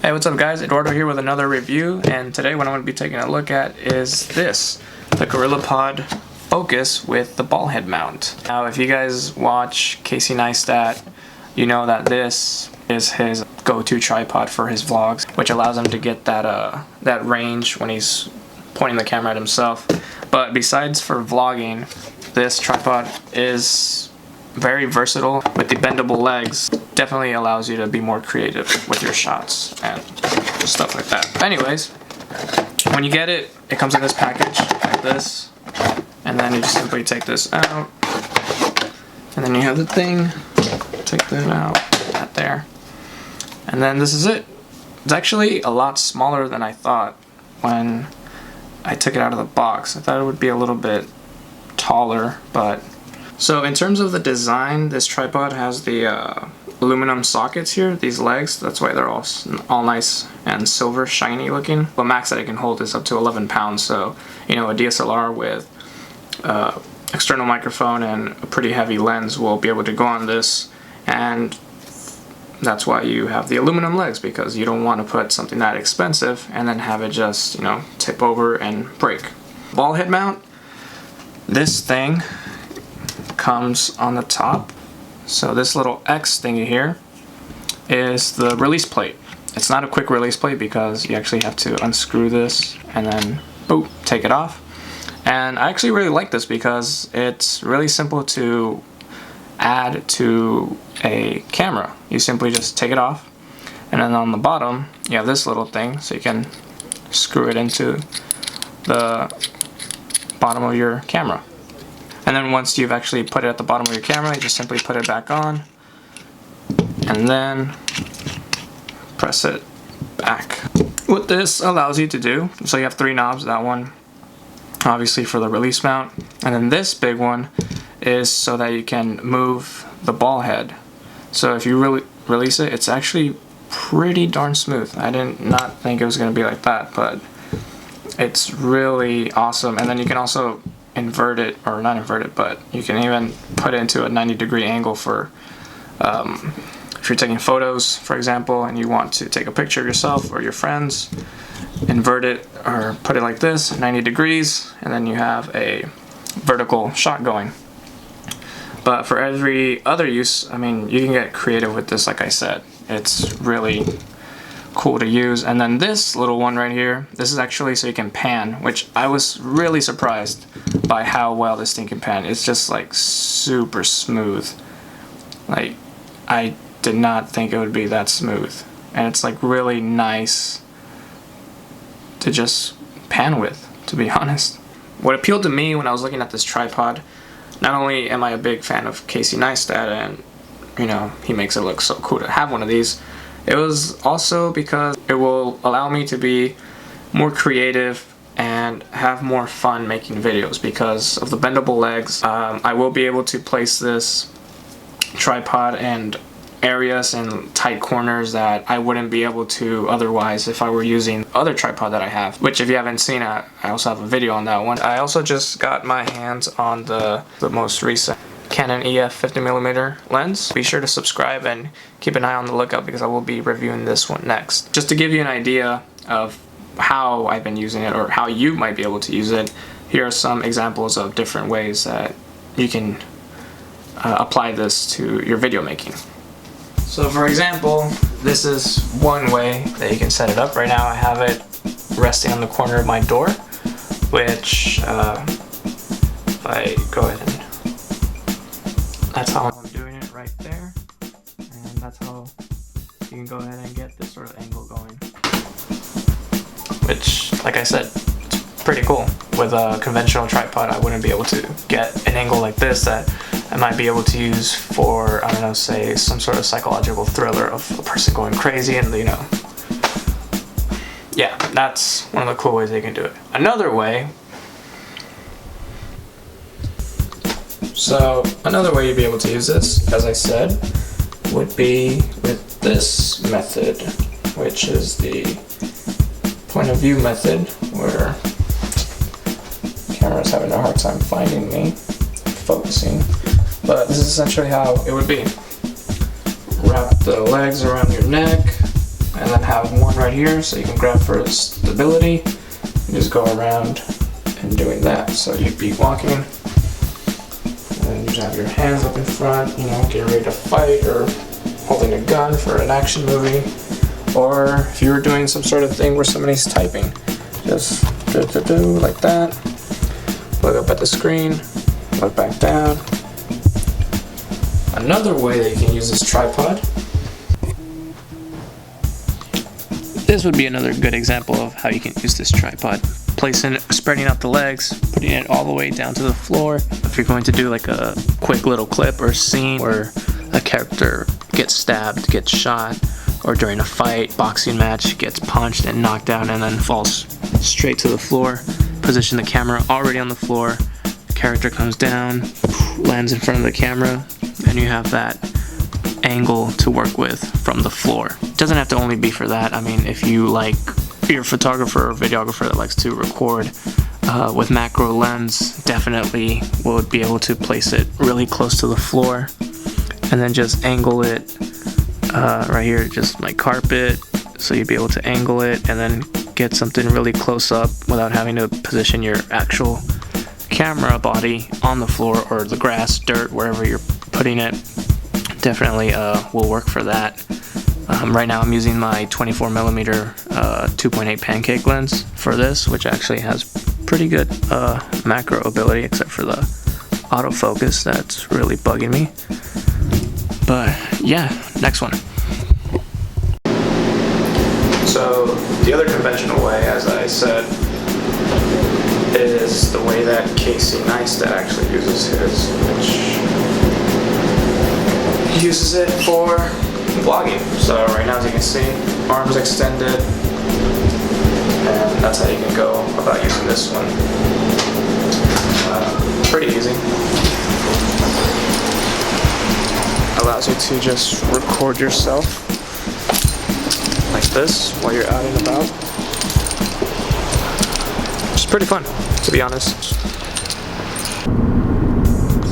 Hey, what's up guys? Eduardo here with another review, and today what I'm going to be taking a look at is this, the GorillaPod Focus with the Balhead mount. Now if you guys watch Casey Neistat, you know that this is his go-to tripod for his vlogs, which allows him to get that range when he's pointing the camera at himself. But besides for vlogging, this tripod is very versatile. With the bendable legs, definitely allows you to be more creative with your shots and stuff like that. Anyways, when you get it, it comes in this package like this, and then you just simply take this out, and then you have the thing, take that out, that there, and then this is it. It's actually a lot smaller than I thought when I took it out of the box. I thought it would be a little bit taller, but so in terms of the design, this tripod has the aluminum sockets here, these legs. That's why they're all nice and silver shiny looking. The max that it can hold is up to 11 pounds, so you know, a DSLR with external microphone and a pretty heavy lens will be able to go on this, and that's why you have the aluminum legs, because you don't want to put something that expensive and then have it just, you know, tip over and break. Ball head mount, this thing comes on the top. So this little X thingy here is the release plate. It's not a quick release plate because you actually have to unscrew this and then boop, take it off. And I actually really like this because it's really simple to add to a camera. You simply just take it off, and then on the bottom you have this little thing so you can screw it into the bottom of your camera. And then once you've actually put it at the bottom of your camera, you just simply put it back on and then press it back. What this allows you to do, so you have 3 knobs, that one obviously for the release mount, and then this big one is so that you can move the ball head. So if you really release it, it's actually pretty darn smooth. I did not think it was going to be like that, but it's really awesome. And then you can also invert it, or not invert it, but you can even put it into a 90-degree angle for if you're taking photos, for example, and you want to take a picture of yourself or your friends, invert it or put it like this, 90 degrees, and then you have a vertical shot going. But for every other use, I mean, you can get creative with this. Like I said, it's really cool to use. And then this little one right here, this is actually so you can pan, which I was really surprised by how well this thing can pan. It's just like super smooth. Like, I did not think it would be that smooth, and it's like really nice to just pan with, to be honest. What appealed to me when I was looking at this tripod, not only am I a big fan of Casey Neistat, and you know, he makes it look so cool to have one of these, it was also because it will allow me to be more creative and have more fun making videos. Because of the bendable legs, I will be able to place this tripod in areas and tight corners that I wouldn't be able to otherwise if I were using other tripod that I have, which if you haven't seen it, I also have a video on that one. I also just got my hands on the most recent Canon EF 50mm lens. Be sure to subscribe and keep an eye on the lookout because I will be reviewing this one next. Just to give you an idea of how I've been using it, or how you might be able to use it, here are some examples of different ways that you can apply this to your video making. So for example, this is one way that you can set it up. Right now I have it resting on the corner of my door, which if I go ahead and that's how I'm doing it right there, and that's how you can go ahead and get this sort of angle going, which, like I said, it's pretty cool. With a conventional tripod I wouldn't be able to get an angle like this that I might be able to use for, I don't know, say some sort of psychological thriller of a person going crazy, and you know, yeah, that's one of the cool ways they can do it. Another way you'd be able to use this, as I said, would be with this method, which is the point of view method, where the camera's having a hard time finding me, focusing. But this is essentially how it would be. Wrap the legs around your neck, and then have one right here, so you can grab for stability. You just go around and doing that. So you'd be walking, and you just have your hands up in front, you know, getting ready to fight or holding a gun for an action movie. Or if you were doing some sort of thing where somebody's typing, just do like that. Look up at the screen, look back down. Another way that you can use this tripod. This would be another good example of how you can use this tripod. Placing it, spreading out the legs, putting it all the way down to the floor. If you're going to do like a quick little clip or scene where a character gets stabbed, gets shot, or during a fight, boxing match, gets punched and knocked out and then falls straight to the floor. Position the camera already on the floor. Character comes down, lands in front of the camera, and you have that angle to work with from the floor. It doesn't have to only be for that. I mean, if you like, you're a photographer or videographer that likes to record with macro lens, definitely would be able to place it really close to the floor and then just angle it right here, just like carpet, so you'd be able to angle it and then get something really close up without having to position your actual camera body on the floor or the grass, dirt, wherever you're putting it. Definitely will work for that. Right now I'm using my 24mm 2.8 pancake lens for this, which actually has pretty good macro ability, except for the autofocus that's really bugging me. But yeah, next one. So the other conventional way, as I said, is the way that Casey Neistat actually uses his, which he uses it for vlogging. So right now, as you can see, arms extended, and that's how you can go about using this one. Pretty easy. Allows you to just record yourself like this while you're out and about. It's pretty fun, to be honest.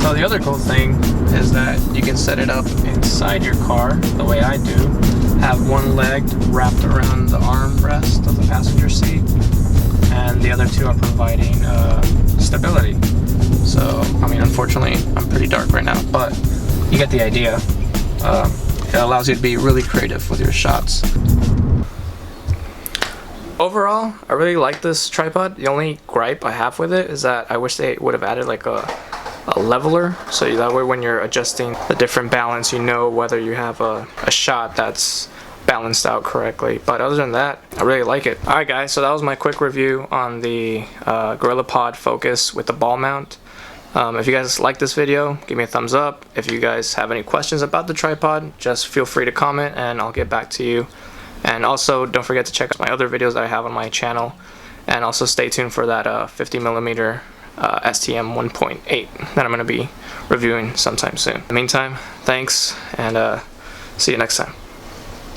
So the other cool thing is that you can set it up inside your car the way I do. Have one leg wrapped around the armrest of the passenger seat, and the other two are providing stability. So, I mean, unfortunately, I'm pretty dark right now, but you get the idea. It allows you to be really creative with your shots. Overall, I really like this tripod. The only gripe I have with it is that I wish they would have added like a leveler, so that way when you're adjusting the different balance, you know whether you have a shot that's balanced out correctly. But other than that, I really like it. Alright guys, so that was my quick review on the GorillaPod Focus with the ball mount. If you guys like this video, give me a thumbs up. If you guys have any questions about the tripod, just feel free to comment and I'll get back to you. And also, don't forget to check out my other videos that I have on my channel. And also stay tuned for that 50mm STM 1.8 that I'm going to be reviewing sometime soon. In the meantime, thanks, and see you next time.